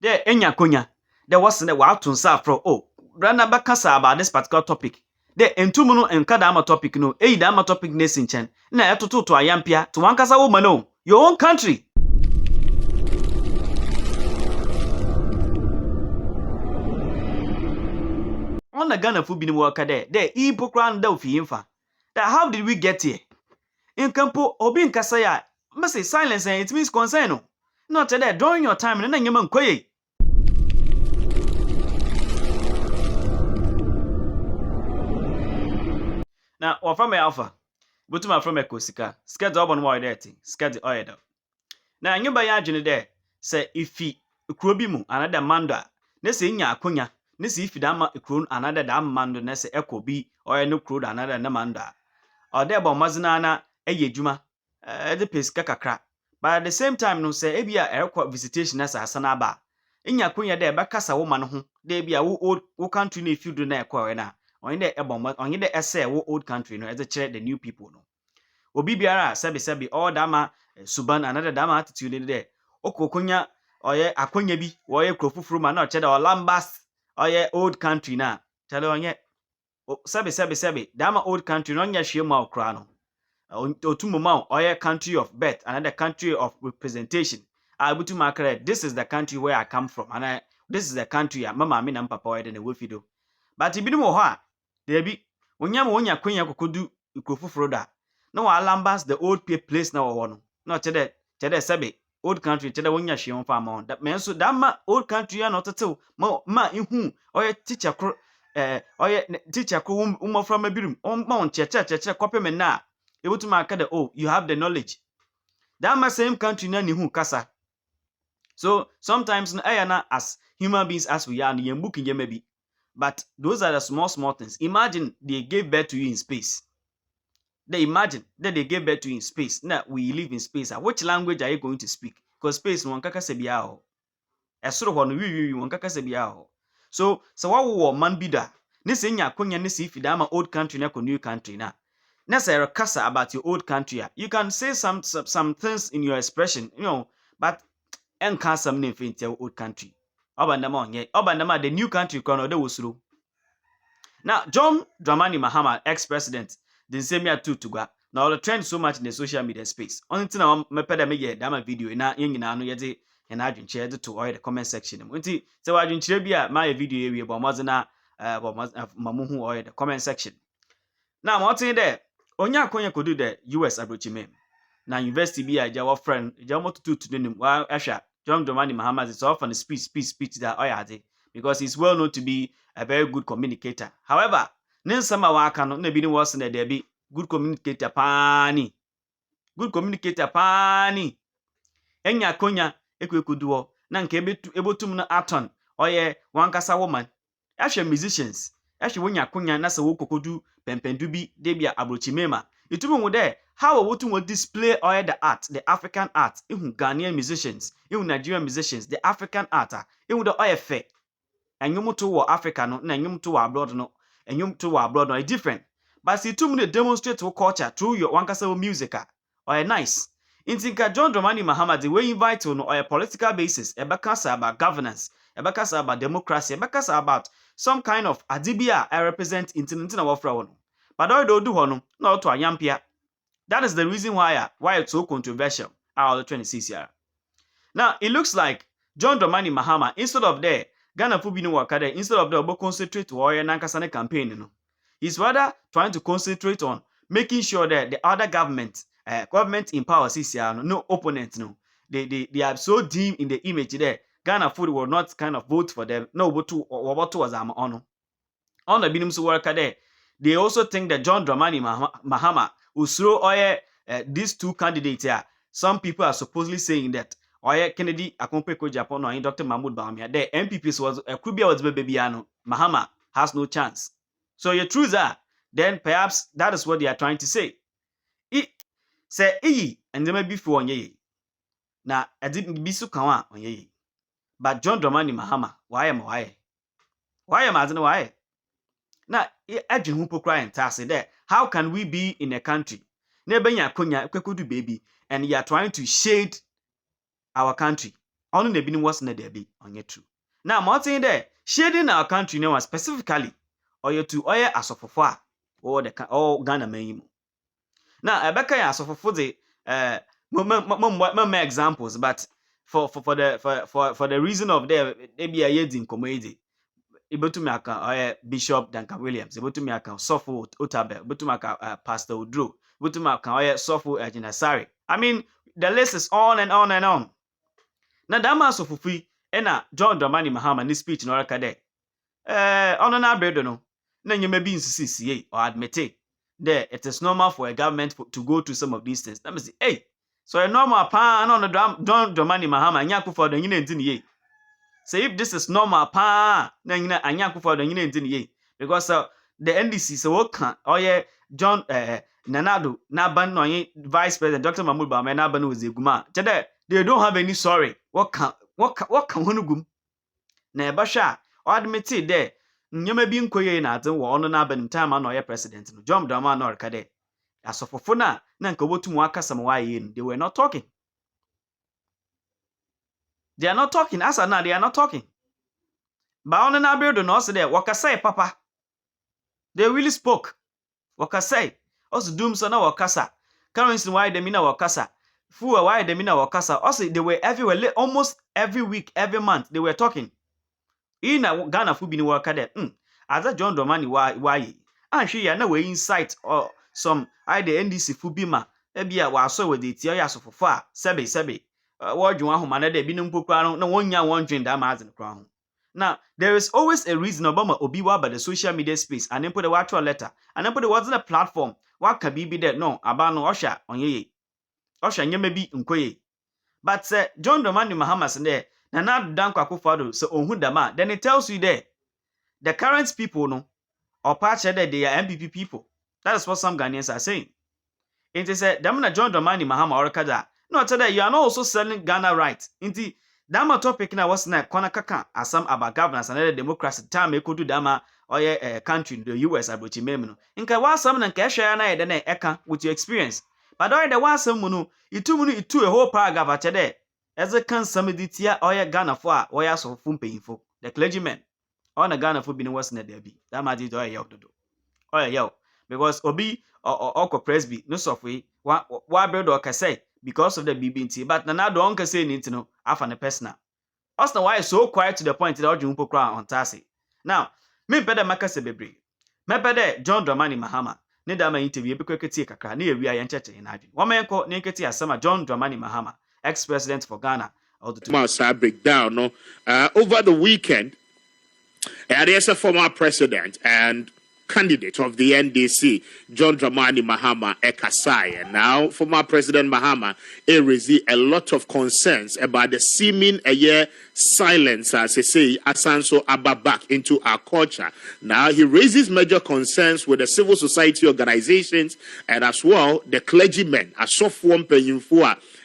There enya konya. There was ne wa to nsa afro. Oh, brana bakasa about this particular topic. There entumu no enka da ama topic no. Eyi da ama topic ne sinchen. Na etoto to ayampia to wankasa wo no. Your own country. On the Ghana fu bini worker there. There ipokran da ofi yimfa. That how did we get here? In campo obi nkasa ya. Must silence and it means concern no. Not there during your time na nyama nkoye. Now, or from alpha, but my from a cosika, scared up on why dirty, scared the oil. Now, you buy agent there, say if he crobimu another manda, Nessie ya kunya, Nessie if dama a croon another damn mando, Nesse echo be or no crude another namanda. Or there by Mazinana, a yejuma, the pesca crack. But at the same time, no say, Ebia airport visitation as a sanaba. In ya kunya there, Bacasa woman who, they be a old country if you do not quarrena. On the ebon on the essay old country no as a chair the new people no obi biara sebi all dama suban another dama attitude there okokonya oye akonya bi oye krofufuru ma na cheda olambas oye old country na tell onye sebi dama old country no nya hwe ma okra no otumo ma oye country of birth another country of representation abutu makere this is the country where I come from and this is the country mama me na papa oye de na wofido but ibinu ho a Debi, wonya kwenya kokodu ikrofufuro da. No alambas the old place na wo no. No chede sebe old country chede wonya hwe fa ma. That means so that ma old country ya no tetew ma ihu oye teacher kro oye teacher kro umofra mabirum ma on cheche kopem na ebutuma aka de oh you have the knowledge. That ma same country na ni hu kasa. So sometimes na ayana as human beings as we are ni yembu kinye maybe. But those are the small things. Imagine they gave birth to you in space. Imagine that they gave birth to you in space. Now we live in space. Which language are you going to speak? Because space no kaka sebia ho. Esoro ho no wi won kaka sebia ho. So what wo man bi da. Ne se nya akonya ne se ifida ma old country na ko new country na. Na say kasa about your old country. You can say some things in your expression, but enka some name for your old country. Obandama the new country kono de wosuro. Now John Dramani Mahama, ex-president, the same year to gwa. Now all trend so much in the social media space. Only thing I mepeda me ye dama video na yengina no yede na adwenche de to the comment section. Nti se wa adwenche bia my video ewie bo mazina mamuhu oil the comment section. Now I'm watching there. Onya akonya kodu the US abrochime. Na university bi aja wa friend, aja motutu to nim wa ahwa John Dramani Mahama is often a speech that oyade because he's well known to be a very good communicator. However, Ninsama Wakano nebi was in there be good communicator pani. Good communicator pani. Enya konya ekwekuduo na nke ebotum na aton oye wankasa woman. Ashe musicians. Ashe wonya konya na se wokokodu pempendu bi debia abrochimema. Itumu mu there how wotu will display all the art, the African art, even Ghanaian musicians, even Nigerian musicians, the African art, even the OFA. And you to war Africa no, and you to abroad no, and you to abroad no, different. But see two minutes demonstrate to culture through your wankasa music or nice. In Tinka John Dramani Mahama, the way invite on a political basis, a bakasa about governance, a bakasa about democracy, a bakasa about some kind of adibia I represent international warfare. But all do hono, not to a yampia. That is the reason why it's so controversial. All the 26 years. Now it looks like John Dramani Mahama, instead of there, Ghana Fubino Wakade, instead of the concentrate to Oya Nankasane campaign, he's rather trying to concentrate on making sure that the other government in power no opponents, no. They are so dim in the image there. Ghana Food will not kind of vote for them. No, but to was on the Binum worker there. They also think that John Dramani Mahama will throw these two candidates here. Some people are supposedly saying that Kennedy Akompeko Japan or Dr. Mahmoud Bawumia, the MPPs was Kubia was Bebiano. Mahama has no chance. So your truths are, then perhaps that is what they are trying to say. Say and they may be for ye. Now I didn't be so kawa on ye. But John Dramani Mahama, why am I? Why am I don't know why? Now, Ajin Hupo cry and task there. How can we be in a country? Nebenya Konya Kwekudu baby, and you are trying to shade our country. On the beginning was not there be on your true. Now, Martin there, shading our country now specifically, or you to oil as of far, or the all Ghana may. Now, I back as of for the examples, but for the reason of there be a yedding comedy. Ibotumi aka Bishop Duncan Williams, Ibotumi aka Sofo Otabil, Ibotumi aka Pastor Oduru, Ibotumi aka Sofo Ejinasari. I mean, the list is on and on and on. Na dama sofufi ena John Dramani Mahama ni speech no rekade. Ono na bredo no. Na nyeme bi nsisi or admit it. There it is normal for a government to go to some of these things. Let me say, hey, so a normal pa no John Dramani Mahama nyaku for the nyine ntini ye. Say if this is normal pa na nyina anyaku for the nyine ntini ye, because the NDC so what can John Nanado na ban no Vice President Dr. Mahmoud Bawumia na ban was eguma. Chede they don't have any sorry. What can honugum? Na ebasha or admit it there. Nyama bi nkoye na aten wo ono na ban time na oye president no. John Dramani na rekade. Asofofo na nka wotum akasa ma waye no. They were not talking. They are not talking. As now they are not talking. Ba ono na build no so there wakasai papa. They really spoke. Wakasai. Also doom so na wakasa. Currency why they mina wakasa. Fuwa why they mina wakasa. Also they were everywhere, almost every week, every month they were talking. Ina Ghana fu bi ni wakade. As a John Dramani why and she ya na we insight or some the NDC fu bi ma ebia wa so we dey tie ya sofofo a sebe wo dwon ahoma na de bi no mpokura no na wonya won dwen da ma azen kra ho. Now there is always a reason Obama obi wa by the social media space and then put the water letter and then put the wasn't a platform what can be there no aba no osha onyeye osha nyeme bi nkoye. But John Dramani Mahama say na na dan kwakofado so ohun dama, then it tells you there the current people no or part that they are MPP people. That is what some Ghanaians are saying. It is a damna John Dramani Mahama or kada. No, today you are not also selling Ghana rights. Inti dama topic na was na kwana kaka asam about governance and the democracy time e kodu dama or country the US abochi memno. Inka wasam na nka ehwe na ye na eka with your experience. But all the wasam munu itu a whole paragraph atede. As a can sameditia or Ghana for or ya so fumpe the clergymen. On a Ghana for being was na there be. That might do a do. Oh yeah, because Obi or Presby no software why build or say because of the BBNT, but na do onka say need to know after the personal. Also why so quiet to the point that you crown on Tasi. Now, me better makase bebre. Me better John Dramani Mahama. Ne da ma interview be kweketi kakra na ewia ye ncheche na adwen. Wo men ko ne nketi asema John Dramani Mahama, ex-president for Ghana. Breakdown no over the weekend. There's a former president and candidate of the NDC, John Dramani Mahama Ekasai. And now, former President Mahama raised a lot of concerns about the seeming silence, as they say, Asanso Abba back into our culture. Now, he raises major concerns with the civil society organizations and as well the clergymen, as software paying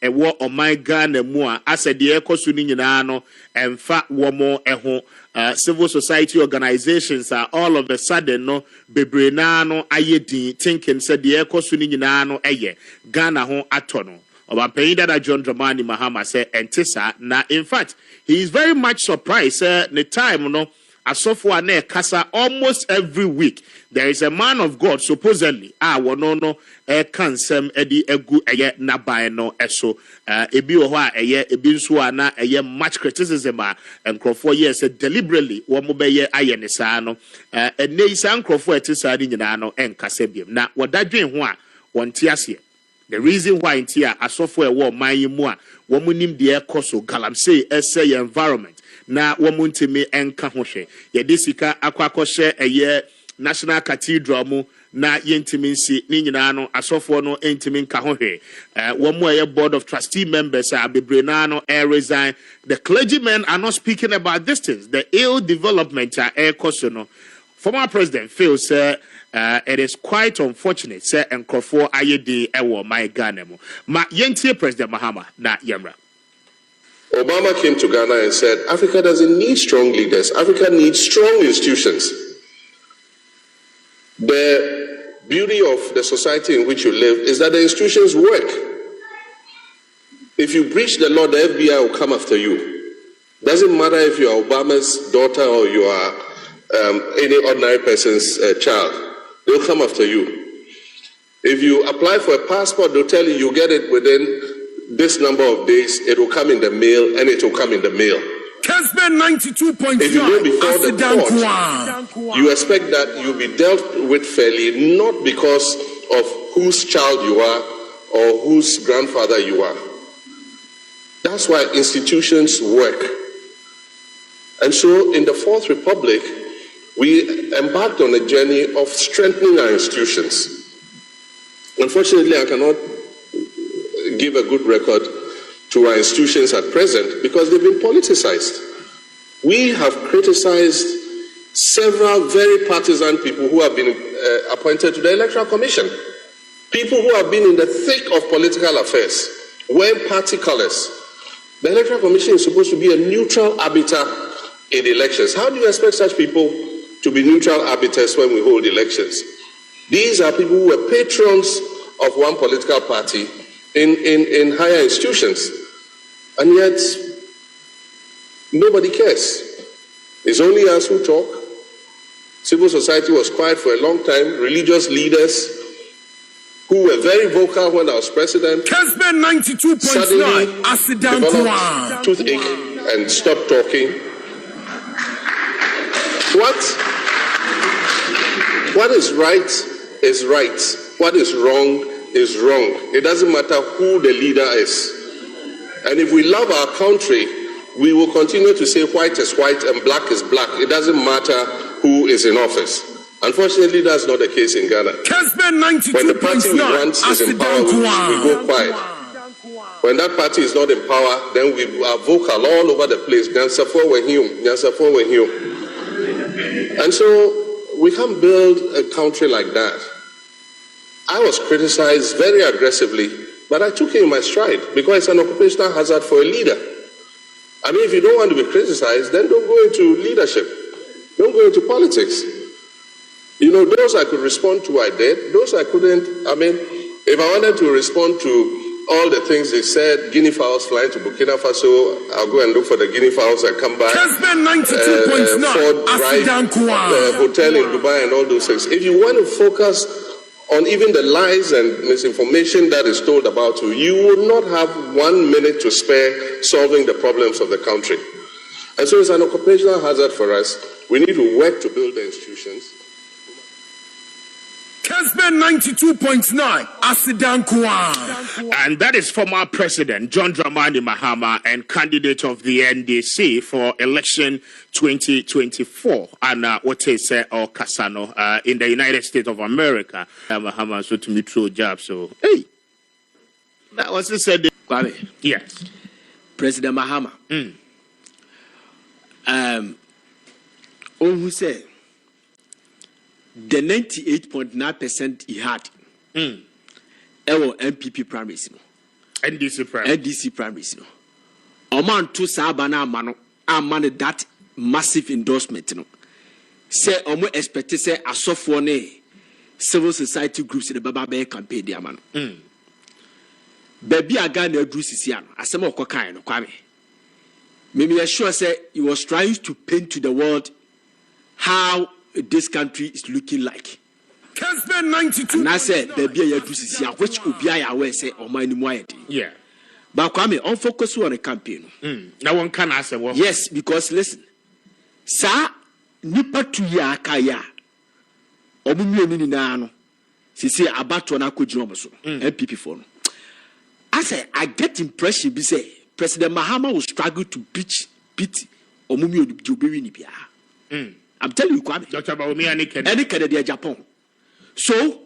ewo omaiga na mu a asede ekoso ni nyina no emfa womo eho civil society organizations are all of a sudden no bebre na no ayedin thinking said the ekoso ni nyina no eye Ghana ho atono obapanyin dada John Dramani Mahama say entisa na in fact he is very much surprised the time no asofo ane kasa almost every week there is a man of God supposedly wono no kansem edi egu eye naban no eso ebi wo ho a eye ebi nso ana eye much criticism nkrofo yes deliberately wo mo beye aye ne saa no enei san nkrofo etisa ni nyina no enkasa biem na wodadwen ho a wonte ase the reason why ntia asofo ewo man yi mu a wo mo nim de ekoso galamsey ese environment na womuntimi enka ho hwe ye de sika akwakɔhye eye national cathedral mu na yentimi nsi ni nyina no asofo no entimi nka ho hwe womu eye board of trustee members are bebre na no resign. The clergymen are not speaking about these things, the ill development ekoso no. Former president feels it is quite unfortunate say enkrofo ayedi ewo my Ghana mu ma yentie President Mahama na yemra. Obama came to Ghana and said, Africa doesn't need strong leaders. Africa needs strong institutions. The beauty of the society in which you live is that the institutions work. If you breach the law, the FBI will come after you. Doesn't matter if you are Obama's daughter or you are any ordinary person's child. They'll come after you. If you apply for a passport, they'll tell you you'll get it within this number of days. It will come in the mail, and it will come in the mail. If you go before the court, you expect that you'll be dealt with fairly, not because of whose child you are or whose grandfather you are. That's why institutions work. And so in the Fourth Republic, we embarked on a journey of strengthening our institutions. Unfortunately, I cannot give a good record to our institutions at present because they've been politicized. We have criticized several very partisan people who have been appointed to the Electoral Commission. People who have been in the thick of political affairs, wearing party colors. The Electoral Commission is supposed to be a neutral arbiter in elections. How do you expect such people to be neutral arbiters when we hold elections? These are people who were patrons of one political party in higher institutions. And yet, nobody cares. It's only us who talk. Civil society was quiet for a long time. Religious leaders who were very vocal when I was president suddenly developed toothache and stopped talking. What is right is right. What is wrong is wrong. It doesn't matter who the leader is. And if we love our country, we will continue to say white is white and black is black. It doesn't matter who is in office. Unfortunately, that's not the case in Ghana. When the party we want is in power, we go quiet. When that party is not in power, then we are vocal all over the place. And so we can't build a country like that. I was criticized very aggressively, but I took it in my stride because it's an occupational hazard for a leader. I mean, if you don't want to be criticized, then don't go into leadership. Don't go into politics. You know, those I could respond to, I did. Those I couldn't. I mean, if I wanted to respond to all the things they said, guinea fowls flying to Burkina Faso, I'll go and look for the guinea fowls and come back. Ford Drive, hotel in Dubai and all those things. If you want to focus on even the lies and misinformation that is told about you, you would not have 1 minute to spare solving the problems of the country. And so it's an occupational hazard for us. We need to work to build the institutions. Kesben 92.9, Asidan Kwan. And that is former President John Dramani Mahama and candidate of the NDC for election 2024. And what is or Kasano in the United States of America. Mahama so to me true job. So hey, that was said. Kwame. Yes. President Mahama. Who said the 98.9% he had ewo MPP primaries no NDC primaries no oman to sabana amano that massive endorsement no say omo expect say asofo ne civil society groups in the baba be campaign dia man baby aga na adu sisi ano asem okokan no Kwame me sure say he was trying to paint to the world how this country is looking like. And I said, baby, you do see which could be aware say or my new yeah. But Kwame, on focus on a campaign. Now one can answer what? Yes, because listen, sir, nipa tu ya kaya. Omunye nini na ano. Sisi abato na kujino so. MPP for no. I say, I get impression be say President Mahama will struggle to beat Omunye Jobiri ni bia. I'm telling you, Kwame. Dr. Baumi any Canada, Japan. So,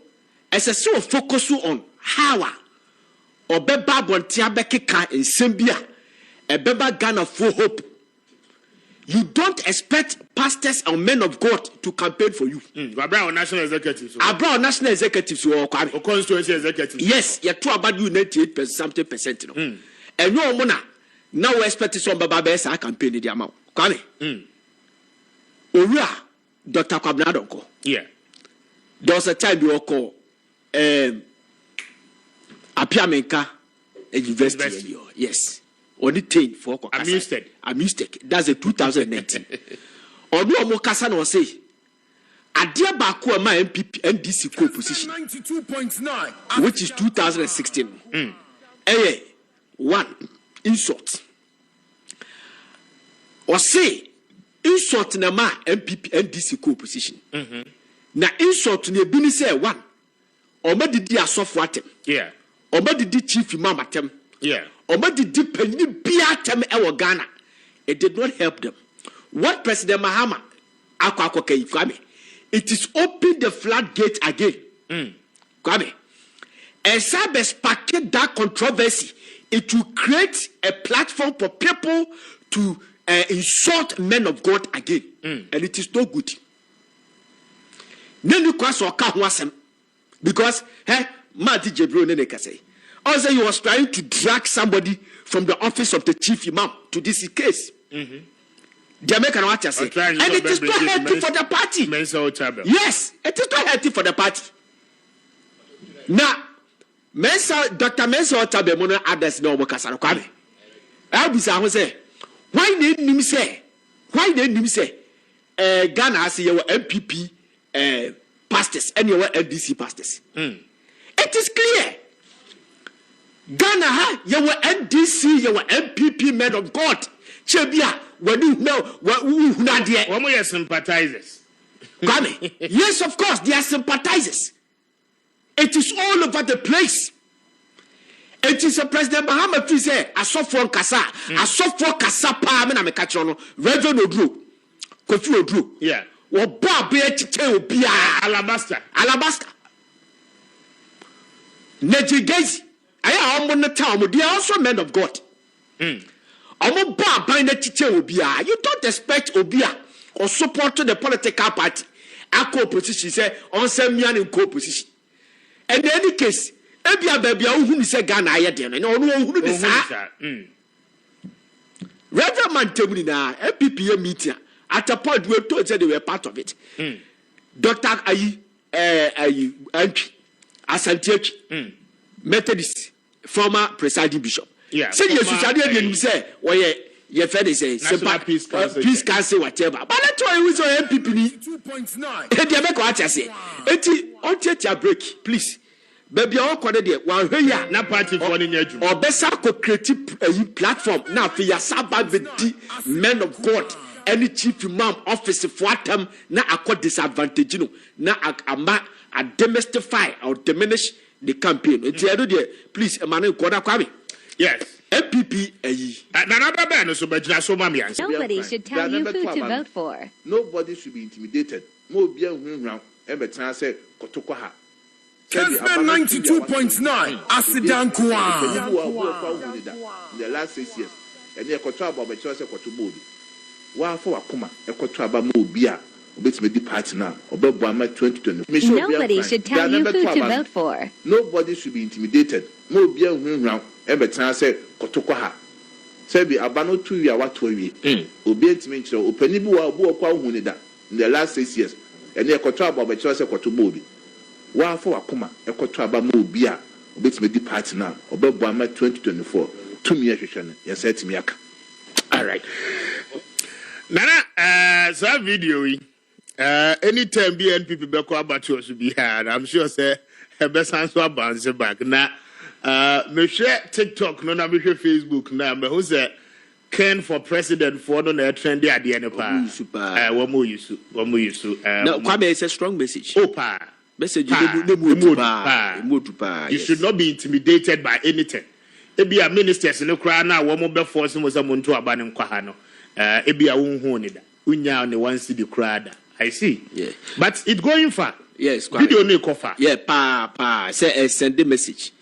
as a sort of focus on how or beba bontia bekeka in Simbia, a beba Ghana full hope. You don't expect pastors and men of God to campaign for you. Abraham national executives. Abraham national executives or constituency executives. Yes, you're too about you 98% no. And no mona now we expect some baba besa campaign the amount. Kwame. Owura Dr. Kwabena Donko. Yeah. There was a time we were called Apiamenka university. Yes. Only 10 for Amused. That's a 2019. Or no more Kasa no say. Adia Baku ma MPP NDC co-position, 92.9, which is 2016. One insult. Or say insult na ma MPP NDC co-position. Na insult ne bini say one. Oba didi asofo atem. Yeah. Oba didi chief imam atem. Yeah. Oba didi penny bia atem ewo Ghana. It did not help them. What President Mahama akwa Kwame, it is open the floodgate again. Kwame, and Sabes packet that controversy. It will create a platform for people to insult men of God again, and it is no good. Because Mati Jebro Neneka say, also he was trying to drag somebody from the office of the chief imam to this case. Jamaican watcher say, and it is not healthy for the party. Yes, it is not healthy for the party. Now, Dr. Mensa Otabil mono others no mo kasaro kwame. Abisa ho say, why need him say? Ghana has your MPP pastors and your NDC pastors. It is clear. Ghana ha your NDC, your MPP men of God. Chebia, when you know who not there. One more sympathizers. Kwame, yes, of course, they are sympathizers. It is all over the place. It is a President Mahama fi say asofo kasa, asofo kasa pa me na me ka kiro no. Reverend Oduru, Kofi Oduru. Yeah. Wo ba be tete obi a Alabaster. Nejigezi. Aya omo no town mo, they are also men of God. Omo ba ban na tete obi a. You don't expect obi a or support the political party. Ako opposition say on same yan in co-opposition. And in any case, ebia baby who say Ghana ayede no no who be sa. Reverend Mantemuni na MPP meeting at a point we told they were part of it. Dr. Ayi Asante Methodist former presiding bishop. Yeah. Say you should say your friend is a peace council whatever. But that's why we saw MPP 2.9. They make what I say. On take your break, please. Baby, all connected there. One here, na party for the new. Or better creative platform. Now for your Sabbath men of God, any chief imam office for them na accord disadvantage. You know, na a demystify or diminish the campaign. It's there. Please, Emmanuel Koda Kwame. Yes. MPP Nobody should tell you who to vote for. Nobody should be intimidated. Kesman 92.9 Asidan The last 6 years. And you control about the choice of Kotubo. One for Akuma, a control about Mobia, which may be party now, or Bobama 2020. Nobody should tell you who to vote for. Nobody should be intimidated. Mobia round, every time I say Kotokoha. Sebi abano 2 years what 2 years. Obi to mention Openibu Hunida in the last 6 years. And you control about the choice of Kotubo. One for Akuma, a control about Mobia, which may be party now, or Bobama 2024. 2 years, you said to me. All right. Nana, so video, anytime BNP Beko about you should be had. I'm sure, say, her best answer bounce back. Now, me share TikTok, no, na me share Facebook. Now, me who say Ken for president for no trendy at the end of one more use. No, Kwame is a strong message. Oh, pa. Message you should not be intimidated by anything. It be a ministers in the crown now, one more force was a muntu abanim kwahano. It be a unhonida. Unya on the one city crowd. I see. Yeah. But it's going far. Yes, video no cover. Yeah, pa. Say send the message.